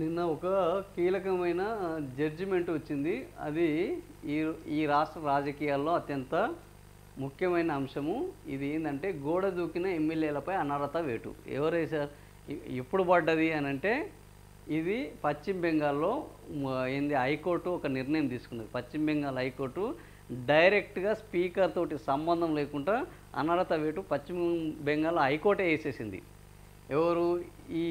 నిన్న ఒక కీలకమైన జడ్జిమెంట్ వచ్చింది. అది ఈ ఈ రాష్ట్ర రాజకీయాల్లో అత్యంత ముఖ్యమైన అంశము. ఇది ఏందంటే గోడ దూకిన ఎమ్మెల్యేలపై అనర్హత వేటు. ఎవరేసారు? ఎప్పుడు పడ్డది అనంటే ఇది పశ్చిమ బెంగాల్లో ఏంది హైకోర్టు ఒక నిర్ణయం తీసుకున్నది. పశ్చిమ బెంగాల్ హైకోర్టు డైరెక్ట్‌గా స్పీకర్ తోటి సంబంధం లేకుండా అనర్హత వేటు పశ్చిమ బెంగాల్ హైకోర్టే ఏసేసింది. ఎవరు? ఈ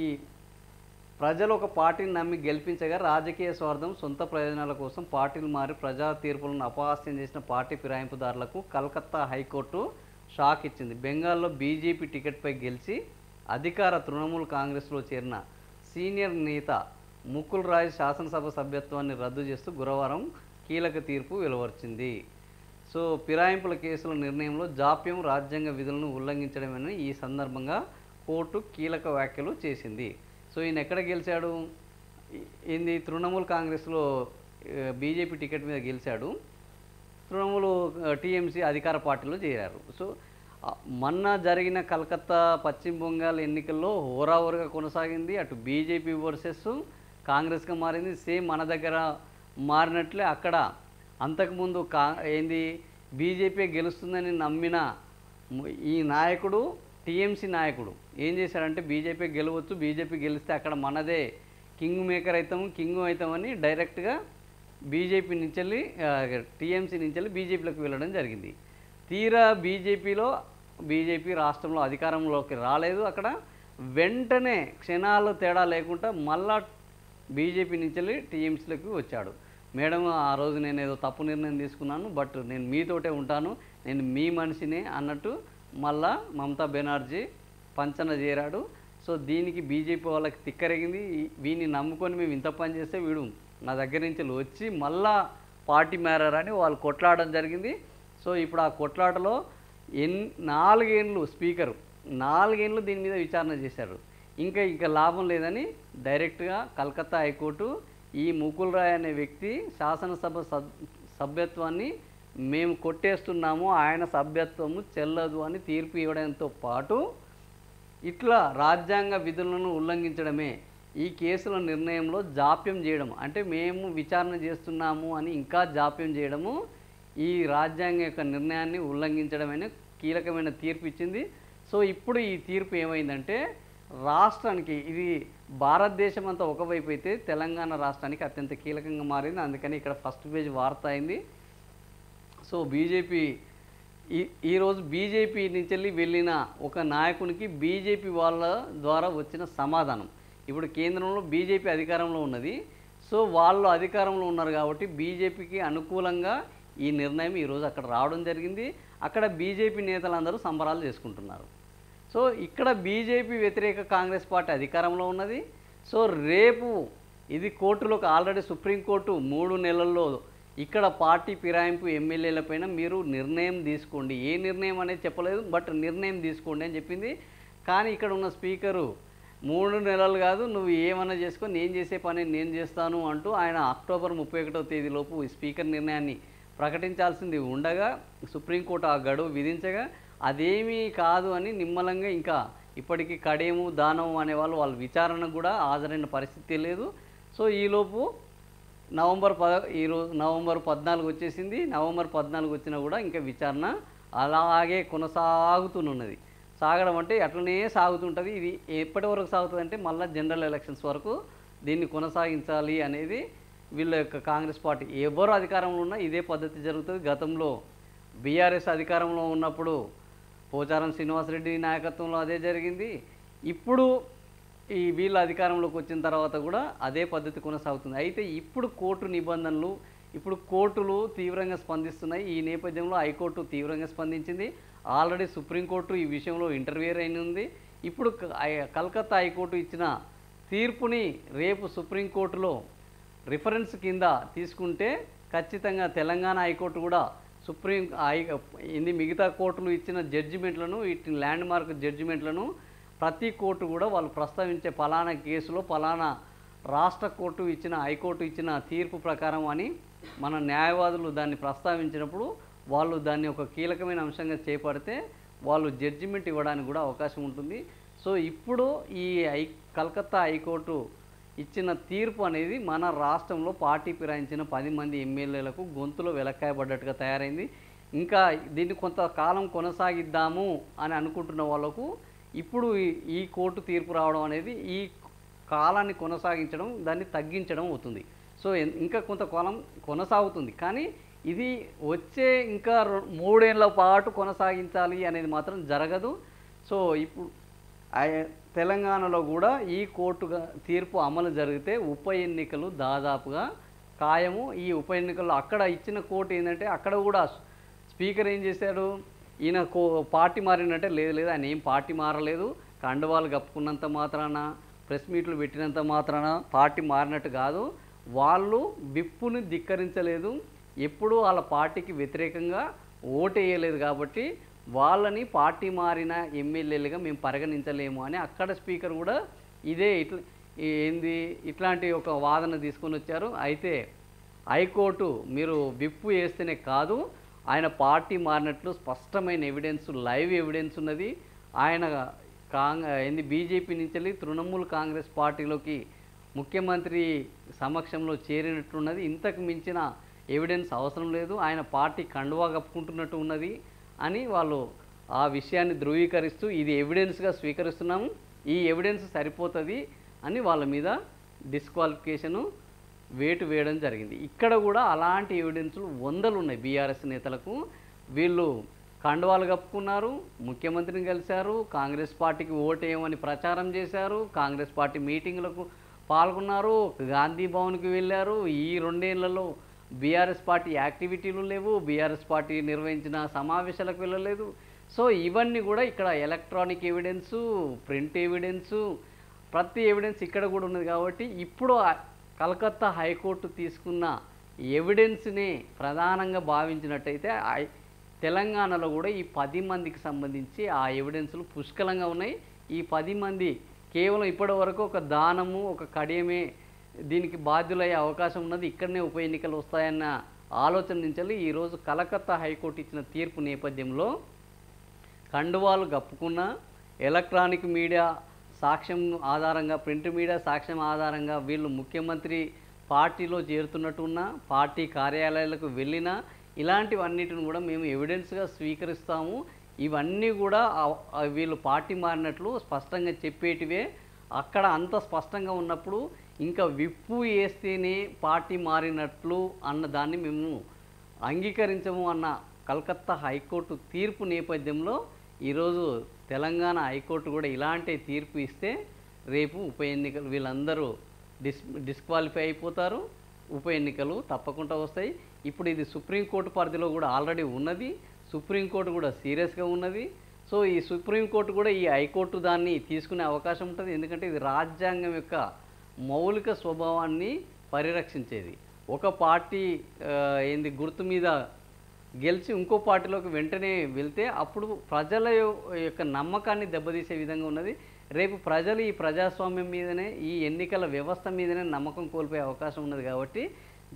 ప్రజలు ఒక పార్టీని నమ్మి గెలిపించగా రాజకీయ స్వార్థం, సొంత ప్రయోజనాల కోసం పార్టీలు మారి ప్రజా తీర్పులను అపహాస్యం చేసిన పార్టీ ఫిరాయింపుదారులకు కలకత్తా హైకోర్టు షాక్ ఇచ్చింది. బెంగాల్లో బీజేపీ టికెట్పై గెలిచి అధికార తృణమూల్ కాంగ్రెస్లో చేరిన సీనియర్ నేత ముకుల్ రాయ్ శాసనసభ సభ్యత్వాన్ని రద్దు చేస్తూ గురువారం కీలక తీర్పు వెలువరించింది. సో ఫిరాయింపుల కేసుల నిర్ణయంలో జాప్యం రాజ్యాంగ విధులను ఉల్లంఘించడమని ఈ సందర్భంగా కోర్టు కీలక వ్యాఖ్యలు చేసింది. సో ఈయన ఎక్కడ గెలిచాడు? ఏంది తృణమూల్ కాంగ్రెస్లో బీజేపీ టికెట్ మీద గెలిచాడు. తృణమూల్ టీఎంసీ అధికార పార్టీలో చేరారు. సో మొన్న జరిగిన కలకత్తా పశ్చిమ బెంగాల్ ఎన్నికల్లో హోరాహోరుగా కొనసాగింది. అటు బీజేపీ వర్సెస్ కాంగ్రెస్గా మారింది. సేమ్ మన దగ్గర మారినట్లే అక్కడ అంతకుముందు ఏంది బీజేపీ గెలుస్తుందని నమ్మిన ఈ నాయకుడు టీఎంసీ నాయకుడు ఏం చేశాడంటే బీజేపీ గెలవచ్చు, బీజేపీ గెలిస్తే అక్కడ మనదే కింగ్ మేకర్ అవుతామని డైరెక్ట్గా బీజేపీ నుంచి టీఎంసీ నుంచి బీజేపీలోకి వెళ్ళడం జరిగింది. తీరా బీజేపీ రాష్ట్రంలో అధికారంలోకి రాలేదు. అక్కడ వెంటనే క్షణాలు తేడా లేకుండా మళ్ళా బీజేపీ నుంచి టీఎంసీలోకి వచ్చాడు. మేడం, ఆ రోజు నేను ఏదో తప్పు నిర్ణయం తీసుకున్నాను, బట్ నేను మీతోటే ఉంటాను, నేను మీ మనిషిని అన్నట్టు మళ్ళా మమతా బెనర్జీ పంచన చేరాడు. సో దీనికి బీజేపీ వాళ్ళకి తిక్కరేగింది. వీడిని నమ్ముకొని మేము ఇంత పని చేస్తే వీడు నా దగ్గర నుంచి వచ్చి మళ్ళా పార్టీ మారని వాళ్ళు కొట్లాడడం జరిగింది. సో ఇప్పుడు ఆ కొట్లాటలో 4 ఏళ్ళు స్పీకరు 4 ఏళ్ళు దీని మీద విచారణ చేశారు. ఇంకా లాభం లేదని డైరెక్ట్గా కలకత్తా హైకోర్టు ఈ ముకుల్ రాయ్ అనే వ్యక్తి శాసనసభ సభ్యత్వాన్ని మేము కొట్టేస్తున్నాము, ఆయన సభ్యత్వము చెల్లదు అని తీర్పు ఇవ్వడంతో పాటు ఇట్లా రాజ్యాంగ విధులను ఉల్లంఘించడమే, ఈ కేసుల నిర్ణయంలో జాప్యం చేయడం, అంటే మేము విచారణ చేస్తున్నాము అని ఇంకా జాప్యం చేయడము ఈ రాజ్యాంగ యొక్క నిర్ణయాన్ని ఉల్లంఘించడమైన కీలకమైన తీర్పు ఇచ్చింది. సో ఇప్పుడు ఈ తీర్పు ఏమైందంటే రాష్ట్రానికి, ఇది భారతదేశం అంతా ఒకవైపు అయితే తెలంగాణ రాష్ట్రానికి అత్యంత కీలకంగా మారింది. అందుకని ఇక్కడ ఫస్ట్ పేజ్ వార్త అయింది. సో బీజేపీ ఈరోజు బీజేపీ నుంచి వెళ్ళిన ఒక నాయకునికి బీజేపీ వాళ్ళ ద్వారా వచ్చిన సమాధానం. ఇప్పుడు కేంద్రంలో బీజేపీ అధికారంలో ఉన్నది. సో వాళ్ళు అధికారంలో ఉన్నారు కాబట్టి బీజేపీకి అనుకూలంగా ఈ నిర్ణయం ఈరోజు అక్కడ రావడం జరిగింది. అక్కడ బీజేపీ నేతలందరూ సంబరాలు చేసుకుంటున్నారు. సో ఇక్కడ బీజేపీ వ్యతిరేక కాంగ్రెస్ పార్టీ అధికారంలో ఉన్నది. సో రేపు ఇది కోర్టులోకి ఆల్రెడీ సుప్రీంకోర్టు 3 నెలల్లో ఇక్కడ పార్టీ ఫిరాయింపు ఎమ్మెల్యేలపైన మీరు నిర్ణయం తీసుకోండి, ఏ నిర్ణయం అనేది చెప్పలేదు, బట్ నిర్ణయం తీసుకోండి అని చెప్పింది. కానీ ఇక్కడ ఉన్న స్పీకరు 3 నెలలు కాదు, నువ్వు ఏమన్నా చేసుకో, నేను చేసే పని నేను చేస్తాను అంటూ ఆయన అక్టోబర్ 31వ తేదీలోపు స్పీకర్ నిర్ణయాన్ని ప్రకటించాల్సింది ఉండగా సుప్రీంకోర్టు ఆ గడువు విధించగా అదేమీ కాదు అని నిమ్మలంగా ఇంకా ఇప్పటికీ కడేము దానము అనేవాళ్ళు వాళ్ళ విచారణకు కూడా హాజరైన పరిస్థితి లేదు. సో ఈలోపు నవంబర్ 14 వచ్చేసింది. నవంబర్ 14 వచ్చినా కూడా ఇంకా విచారణ అలాగే కొనసాగుతున్నది. సాగడం అంటే అట్లనే సాగుతుంటుంది. ఇది ఎప్పటి వరకు సాగుతుంది అంటే మళ్ళీ జనరల్ ఎలక్షన్స్ వరకు దీన్ని కొనసాగించాలి అనేది వీళ్ళ యొక్క కాంగ్రెస్ పార్టీ ఎవరు అధికారంలో ఉన్నా ఇదే పద్ధతి జరుగుతుంది. గతంలో బీఆర్ఎస్ అధికారంలో ఉన్నప్పుడు పోచారం శ్రీనివాసరెడ్డి నాయకత్వంలో అదే జరిగింది. ఇప్పుడు ఈ వీళ్ళ అధికారంలోకి వచ్చిన తర్వాత కూడా అదే పద్ధతి కొనసాగుతుంది. అయితే ఇప్పుడు కోర్టు నిబంధనలు, ఇప్పుడు కోర్టులు తీవ్రంగా స్పందిస్తున్నాయి. ఈ నేపథ్యంలో హైకోర్టు తీవ్రంగా స్పందించింది. ఆల్రెడీ సుప్రీంకోర్టు ఈ విషయంలో ఇంటర్వ్యూర్ అయినంది. ఇప్పుడు కలకత్తా హైకోర్టు ఇచ్చిన తీర్పుని రేపు సుప్రీంకోర్టులో రిఫరెన్స్ కింద తీసుకుంటే ఖచ్చితంగా తెలంగాణ హైకోర్టు కూడా మిగతా కోర్టులు ఇచ్చిన జడ్జిమెంట్లను, వీటి ల్యాండ్ మార్క్ జడ్జిమెంట్లను ప్రతి కోర్టు కూడా వాళ్ళు ప్రస్తావించే పలానా కేసులో పలానా రాష్ట్ర కోర్టు ఇచ్చిన, హైకోర్టు ఇచ్చిన తీర్పు ప్రకారం అని మన న్యాయవాదులు దాన్ని ప్రస్తావించినప్పుడు వాళ్ళు దాన్ని ఒక కీలకమైన అంశంగా చేపడితే వాళ్ళు జడ్జిమెంట్ ఇవ్వడానికి కూడా అవకాశం ఉంటుంది. సో ఇప్పుడు ఈ కలకత్తా హైకోర్టు ఇచ్చిన తీర్పు అనేది మన రాష్ట్రంలో పార్టీ ఫిరాయించిన 10 మంది ఎమ్మెల్యేలకు గొంతులో వెలక్కాయబడ్డట్టుగా తయారైంది. ఇంకా దీన్ని కొంతకాలం కొనసాగిద్దాము అని అనుకుంటున్న వాళ్ళకు ఇప్పుడు ఈ కోర్టు తీర్పు రావడం అనేది ఈ కాలాన్ని కొనసాగించడం, దాన్ని తగ్గించడం అవుతుంది. సో ఇంకా కొంతకాలం కొనసాగుతుంది, కానీ ఇది వచ్చే ఇంకా 3 ఏళ్ల పాటు కొనసాగించాలి అనేది మాత్రం జరగదు. సో ఇప్పుడు తెలంగాణలో కూడా ఈ కోర్టు తీర్పు అమలు జరిగితే ఉప ఎన్నికలు దాదాపుగా ఖాయము. ఈ ఉప ఎన్నికల్లో అక్కడ ఇచ్చిన కోర్టు ఏంటంటే అక్కడ కూడా స్పీకర్ ఏం చేశాడు, ఈయన పార్టీ మారినట్టే, లేదు ఆయన ఏం పార్టీ మారలేదు, కండువాలు కప్పుకున్నంత మాత్రాన, ప్రెస్ మీట్లు పెట్టినంత మాత్రాన పార్టీ మారినట్టు కాదు, వాళ్ళు విప్పుని ధిక్కరించలేదు, ఎప్పుడూ వాళ్ళ పార్టీకి వ్యతిరేకంగా ఓటేయలేదు, కాబట్టి వాళ్ళని పార్టీ మారిన ఎమ్మెల్యేలుగా మేము పరిగణించలేము అని అక్కడ స్పీకర్ కూడా ఇట్లాంటి ఒక వాదన తీసుకొని వచ్చారు. అయితే హైకోర్టు మీరు విప్పు వేస్తేనే కాదు, ఆయన పార్టీ మారినట్లు స్పష్టమైన ఎవిడెన్స్, లైవ్ ఎవిడెన్స్ ఉన్నది. ఆయన బీజేపీ నుంచి తృణమూల్ కాంగ్రెస్ పార్టీలోకి ముఖ్యమంత్రి సమక్షంలో చేరినట్టున్నది. ఇంతకు మించిన ఎవిడెన్స్ అవసరం లేదు, ఆయన పార్టీ కండువా కప్పుకుంటున్నట్టు ఉన్నది అని వాళ్ళు ఆ విషయాన్ని ధృవీకరిస్తూ ఇది ఎవిడెన్స్గా స్వీకరిస్తున్నాము, ఈ ఎవిడెన్స్ సరిపోతుంది అని వాళ్ళ మీద డిస్క్వాలిఫికేషను వేటు వేయడం జరిగింది. ఇక్కడ కూడా అలాంటి ఎవిడెన్స్లు వందలు ఉన్నాయి. బీఆర్ఎస్ నేతలకు వీళ్ళు కండువాలు కప్పుకున్నారు, ముఖ్యమంత్రిని కలిశారు, కాంగ్రెస్ పార్టీకి ఓటేయమని ప్రచారం చేశారు, కాంగ్రెస్ పార్టీ మీటింగ్లకు పాల్గొన్నారు, గాంధీ భవన్కి వెళ్ళారు. ఈ 2 ఏళ్లలో బీఆర్ఎస్ పార్టీ యాక్టివిటీలు లేవు, బీఆర్ఎస్ పార్టీ నిర్వహించిన సమావేశాలకు వెళ్ళలేదు. సో ఇవన్నీ కూడా ఇక్కడ ఎలక్ట్రానిక్ ఎవిడెన్సు, ప్రింట్ ఎవిడెన్సు, ప్రతి ఎవిడెన్స్ ఇక్కడ కూడా ఉన్నది. కాబట్టి ఇప్పుడు కలకత్తా హైకోర్టు తీసుకున్న ఎవిడెన్స్ని ప్రధానంగా భావించినట్టయితే తెలంగాణలో కూడా ఈ 10 మందికి సంబంధించి ఆ ఎవిడెన్స్లు పుష్కలంగా ఉన్నాయి. ఈ 10 మంది కేవలం ఇప్పటి వరకు ఒక దానము, ఒక కడియమే దీనికి బాధ్యులయ్యే అవకాశం ఉన్నది, ఇక్కడనే ఉప ఎన్నికలు వస్తాయన్న ఆలోచన నుంచి ఈరోజు కలకత్తా హైకోర్టు ఇచ్చిన తీర్పు నేపథ్యంలో కండువాలు కప్పుకున్న ఎలక్ట్రానిక్ మీడియా సాక్ష్యం ఆధారంగా, ప్రింట్ మీడియా సాక్ష్యం ఆధారంగా వీళ్ళు ముఖ్యమంత్రి పార్టీలో చేరుతున్నట్టున్న, పార్టీ కార్యాలయాలకు వెళ్ళినా ఇలాంటివన్నిటిని కూడా మేము ఎవిడెన్స్గా స్వీకరిస్తాము. ఇవన్నీ కూడా వీళ్ళు పార్టీ మారినట్లు స్పష్టంగా చెప్పేటివే. అక్కడ అంత స్పష్టంగా ఉన్నప్పుడు ఇంకా విప్పు వేస్తేనే పార్టీ మారినట్లు అన్న దాన్ని మేము అంగీకరించము అన్న కలకత్తా హైకోర్టు తీర్పు నేపథ్యంలో ఈరోజు తెలంగాణ హైకోర్టు కూడా ఇలాంటి తీర్పు ఇస్తే రేపు ఉప ఎన్నికలు వీళ్ళందరూ డిస్క్వాలిఫై అయిపోతారు, ఉప ఎన్నికలు తప్పకుండా వస్తాయి. ఇప్పుడు ఇది సుప్రీంకోర్టు పరిధిలో కూడా ఆల్రెడీ ఉన్నది, సుప్రీంకోర్టు కూడా సీరియస్గా ఉన్నది. సో ఈ సుప్రీంకోర్టు కూడా ఈ హైకోర్టు దాన్ని తీసుకునే అవకాశం ఉంటుంది, ఎందుకంటే ఇది రాజ్యాంగం యొక్క మౌలిక స్వభావాన్ని పరిరక్షించేది. ఒక పార్టీ గుర్తు మీద గెలిచి ఇంకో పార్టీలోకి వెంటనే వెళ్తే అప్పుడు ప్రజల యొక్క నమ్మకాన్ని దెబ్బతీసే విధంగా ఉన్నది. రేపు ప్రజలు ఈ ప్రజాస్వామ్యం మీదనే, ఈ ఎన్నికల వ్యవస్థ మీదనే నమ్మకం కోల్పోయే అవకాశం ఉన్నది. కాబట్టి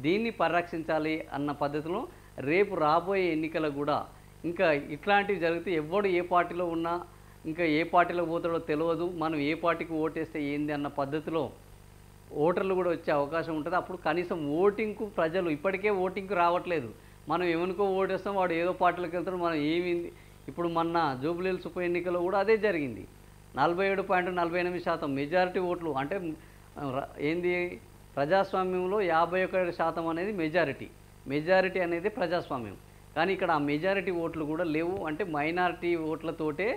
దీన్ని పరిరక్షించాలి అన్న పద్ధతిలో రేపు రాబోయే ఎన్నికలకు కూడా ఇంకా ఇట్లాంటివి జరిగితే ఎవడు ఏ పార్టీలో ఉన్నా ఇంకా ఏ పార్టీలో పోతాడో తెలియదు, మనం ఏ పార్టీకి ఓటేస్తే ఏంది అన్న పద్ధతిలో ఓటర్లు కూడా వచ్చే అవకాశం ఉంటుంది. అప్పుడు కనీసం ఓటింగ్కు ప్రజలు ఇప్పటికే ఓటింగ్కు రావట్లేదు, మనం ఎవరికో ఓటేస్తాం, వాడు ఏదో పార్టీలోకి వెళ్తాడు, మనం ఏమింది. ఇప్పుడు మొన్న జూబ్లీహిల్స్ ఉప ఎన్నికలో కూడా అదే జరిగింది. 47.48% మెజారిటీ ఓట్లు, అంటే ప్రజాస్వామ్యంలో 51% అనేది మెజారిటీ అనేది ప్రజాస్వామ్యం. కానీ ఇక్కడ ఆ మెజారిటీ ఓట్లు కూడా లేవు, అంటే మైనారిటీ ఓట్లతోటే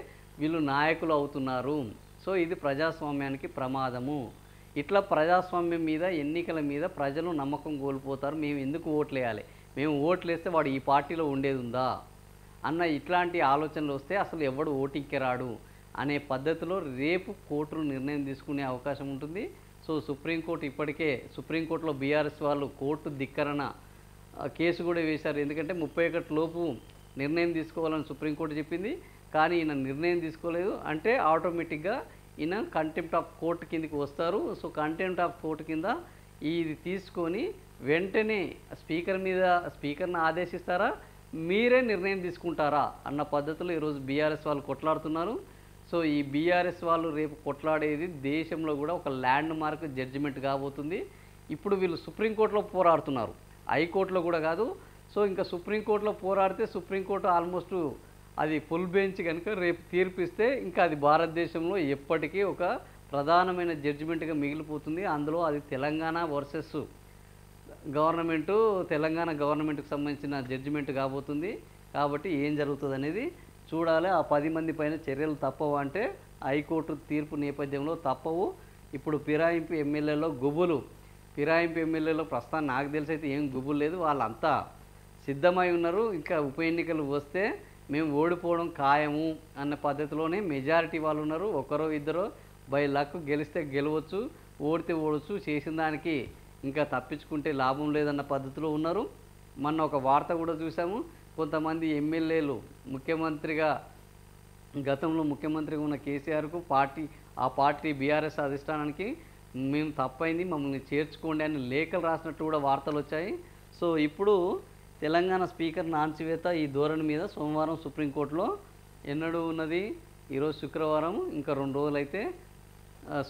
వీళ్ళు నాయకులు అవుతున్నారు. సో ఇది ప్రజాస్వామ్యానికి ప్రమాదము. ఇట్లా ప్రజాస్వామ్యం మీద, ఎన్నికల మీద ప్రజలు నమ్మకం కోల్పోతారు. మేము ఎందుకు ఓట్లు వేయాలి, మేము ఓట్లు వేస్తే వాడు ఈ పార్టీలో ఉండేది ఉందా అన్న ఇట్లాంటి ఆలోచనలు వస్తే అసలు ఎవడు ఓటింగ్కి రాడు అనే పద్ధతిలో రేపు కోర్టులు నిర్ణయం తీసుకునే అవకాశం ఉంటుంది. సో సుప్రీంకోర్టులో బీఆర్ఎస్ వాళ్ళు కోర్టు ధిక్కరణ కేసు కూడా వేశారు. ఎందుకంటే 31 లోపు నిర్ణయం తీసుకోవాలని సుప్రీంకోర్టు చెప్పింది, కానీ ఈయన నిర్ణయం తీసుకోలేదు. అంటే ఆటోమేటిక్గా ఈయన కంటెంప్ట్ ఆఫ్ కోర్టు కిందకి వస్తారు. సో కంటెంప్ట్ ఆఫ్ కోర్టు కింద ఇది తీసుకొని వెంటనే స్పీకర్ని ఆదేశిస్తారా, మీరే నిర్ణయం తీసుకుంటారా అన్న పద్ధతిలో ఈరోజు బీఆర్ఎస్ వాళ్ళు కొట్లాడుతున్నారు. సో ఈ బీఆర్ఎస్ వాళ్ళు రేపు కొట్లాడేది దేశంలో కూడా ఒక ల్యాండ్ మార్క్ జడ్జిమెంట్ కాబోతుంది. ఇప్పుడు వీళ్ళు సుప్రీంకోర్టులో పోరాడుతున్నారు, హైకోర్టులో కూడా కాదు. సో ఇంకా సుప్రీంకోర్టులో పోరాడితే సుప్రీంకోర్టు ఆల్మోస్ట్ అది ఫుల్ బెంచ్ కనుక రేపు తీర్పిస్తే ఇంకా అది భారతదేశంలో ఎప్పటికీ ఒక ప్రధానమైన జడ్జిమెంట్గా మిగిలిపోతుంది. అందులో అది తెలంగాణ వర్సెస్ గవర్నమెంటు, తెలంగాణ గవర్నమెంట్కి సంబంధించిన జడ్జిమెంట్ కాబోతుంది. కాబట్టి ఏం జరుగుతుంది అనేది చూడాలి. ఆ 10 మంది పైన చర్యలు తప్పవు అంటే హైకోర్టు తీర్పు నేపథ్యంలో తప్పవు. ఇప్పుడు ఫిరాయింపు ఎమ్మెల్యేలో గుబులు, ఫిరాయింపు ఎమ్మెల్యేలో ప్రస్తుతం నాకు తెలిసి అయితే ఏం గుబులు లేదు, వాళ్ళంతా సిద్ధమై ఉన్నారు. ఇంకా ఉప ఎన్నికలు వస్తే మేము ఓడిపోవడం ఖాయము అన్న పద్ధతిలోనే మెజారిటీ వాళ్ళు ఉన్నారు. ఒకరో ఇద్దరో బై లక్ గెలిస్తే గెలవచ్చు, ఓడితే ఓడవచ్చు, చేసిన దానికి ఇంకా తప్పించుకుంటే లాభం లేదన్న పద్ధతిలో ఉన్నారు. మొన్న ఒక వార్త కూడా చూసాము, కొంతమంది ఎమ్మెల్యేలు ముఖ్యమంత్రిగా గతంలో ముఖ్యమంత్రిగా ఉన్న కేసీఆర్కు ఆ పార్టీ బీఆర్ఎస్ అధిష్టానానికి మేము తప్పైంది మమ్మల్ని చేర్చుకోండి అని లేఖలు రాసినట్టు కూడా వార్తలు వచ్చాయి. సో ఇప్పుడు తెలంగాణ స్పీకర్ నాన్సివేత ఈ ధోరణి మీద సోమవారం సుప్రీంకోర్టులో ఎన్నడూ ఉన్నది, ఈరోజు శుక్రవారం, ఇంకా 2 రోజులు అయితే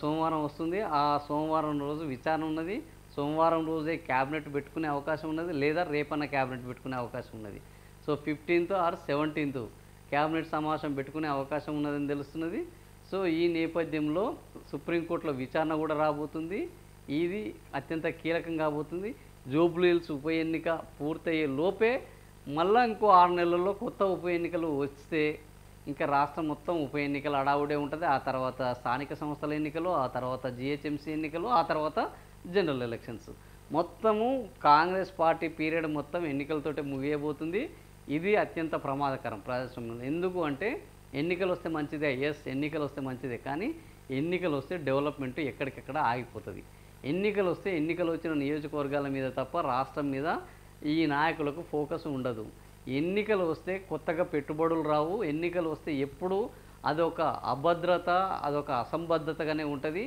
సోమవారం వస్తుంది. ఆ సోమవారం రోజు విచారణ ఉన్నది. సోమవారం రోజే క్యాబినెట్ పెట్టుకునే అవకాశం ఉన్నది, లేదా రేపన్న క్యాబినెట్ పెట్టుకునే అవకాశం ఉన్నది. So 15th are 17th cabinet సమావేశం పెట్టుకునే అవకాశం ఉన్నదని తెలుస్తున్నది. సో ఈ నేపథ్యంలో సుప్రీంకోర్టులో విచారణ కూడా రాబోతుంది. ఇది అత్యంత కీలకం కాబోతుంది. జూబ్లీ హిల్స్ ఉప ఎన్నిక పూర్తయ్యే లోపే మళ్ళీ ఇంకో 6 నెలల్లో కొత్త ఉప ఎన్నికలు వస్తే ఇంకా రాష్ట్రం మొత్తం ఉప ఎన్నికలు అడావుడే ఉంటుంది. ఆ తర్వాత స్థానిక సంస్థల ఎన్నికలు, ఆ తర్వాత జిహెచ్ఎంసీ ఎన్నికలు, ఆ తర్వాత జనరల్ ఎలక్షన్స్. మొత్తము కాంగ్రెస్ పార్టీ పీరియడ్ మొత్తం ఎన్నికలతోటే ముగియబోతుంది. ఇది అత్యంత ప్రమాదకరం ప్రజాస్వామ్యంలో. ఎందుకు అంటే ఎన్నికలు వస్తే మంచిదే, ఎన్నికలు వస్తే మంచిదే, కానీ ఎన్నికలు వస్తే డెవలప్మెంట్ ఎక్కడికెక్కడ ఆగిపోతుంది. ఎన్నికలు వస్తే ఎన్నికలు వచ్చిన నియోజకవర్గాల మీద తప్ప రాష్ట్రం మీద ఈ నాయకులకు ఫోకస్ ఉండదు. ఎన్నికలు వస్తే కొత్తగా పెట్టుబడులు రావు. ఎన్నికలు వస్తే ఎప్పుడు అదొక అభద్రత, అదొక అసంబద్ధతగానే ఉంటుంది.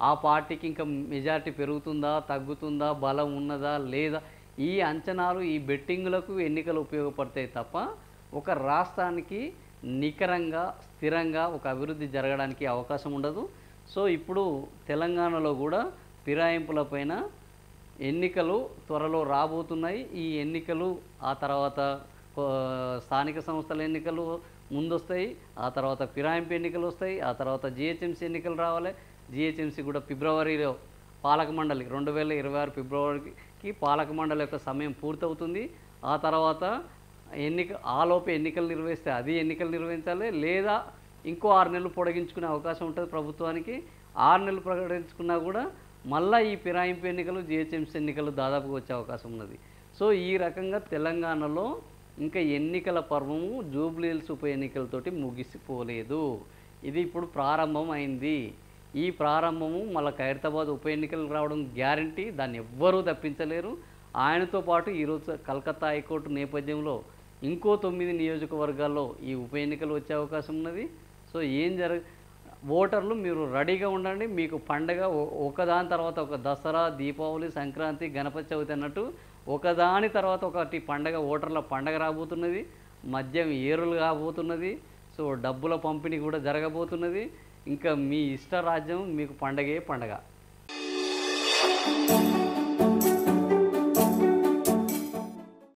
ఆ పార్టీకి ఇంకా మెజారిటీ పెరుగుతుందా, తగ్గుతుందా, బలం ఉన్నదా లేదా, ఈ అంచనాలు, ఈ బెట్టింగులకు ఎన్నికలు ఉపయోగపడతాయి తప్ప ఒక రాష్ట్రానికి నికరంగా స్థిరంగా ఒక అభివృద్ధి జరగడానికి అవకాశం ఉండదు. సో ఇప్పుడు తెలంగాణలో కూడా ఫిరాయింపులపైన ఎన్నికలు త్వరలో రాబోతున్నాయి. ఈ ఎన్నికలు ఆ తర్వాత స్థానిక సంస్థల ఎన్నికలు ముందొస్తాయి, ఆ తర్వాత ఫిరాయింపు ఎన్నికలు వస్తాయి, ఆ తర్వాత జిహెచ్ఎంసీ ఎన్నికలు రావాలి. జిహెచ్ఎంసీ కూడా ఫిబ్రవరిలో పాలక మండలి 2026 ఫిబ్రవరికి పాలక మండలి యొక్క సమయం పూర్తవుతుంది. ఆ తర్వాత ఆలోపు ఎన్నికలు నిర్వహిస్తే అది ఎన్నికలు నిర్వహించాలి, లేదా ఇంకో 6 నెలలు పొడిగించుకునే అవకాశం ఉంటుంది ప్రభుత్వానికి. 6 నెలలు ప్రకటించుకున్నా కూడా మళ్ళీ ఈ ఫిరాయింపు ఎన్నికలు, జిహెచ్ఎంసీ ఎన్నికలు దాదాపుగా వచ్చే అవకాశం ఉన్నది. సో ఈ రకంగా తెలంగాణలో ఇంకా ఎన్నికల పర్వము జూబ్లీ హిల్స్ ఉప ఎన్నికలతోటి ముగిసిపోలేదు. ఇది ఇప్పుడు ప్రారంభం అయింది. ఈ ప్రారంభము మళ్ళీ ఖైరతాబాద్ ఉప ఎన్నికలు రావడం గ్యారంటీ, దాన్ని ఎవ్వరూ తప్పించలేరు. ఆయనతో పాటు ఈరోజు కలకత్తా హైకోర్టు నేపథ్యంలో ఇంకో 9 నియోజకవర్గాల్లో ఈ ఉప ఎన్నికలు వచ్చే అవకాశం ఉన్నది. సో ఓటర్లు మీరు రెడీగా ఉండండి. మీకు పండగ ఒకదాని తర్వాత ఒక దసరా, దీపావళి, సంక్రాంతి, గణపతి చవితి అన్నట్టు ఒకదాని తర్వాత ఒకటి పండగ, ఓటర్ల పండగ రాబోతున్నది. మద్యం ఏరులు కాబోతున్నది. సో డబ్బుల పంపిణీ కూడా జరగబోతున్నది. ఇంకా మీ ఇష్ట రాజ్యం, మీకు పండగే పండగ.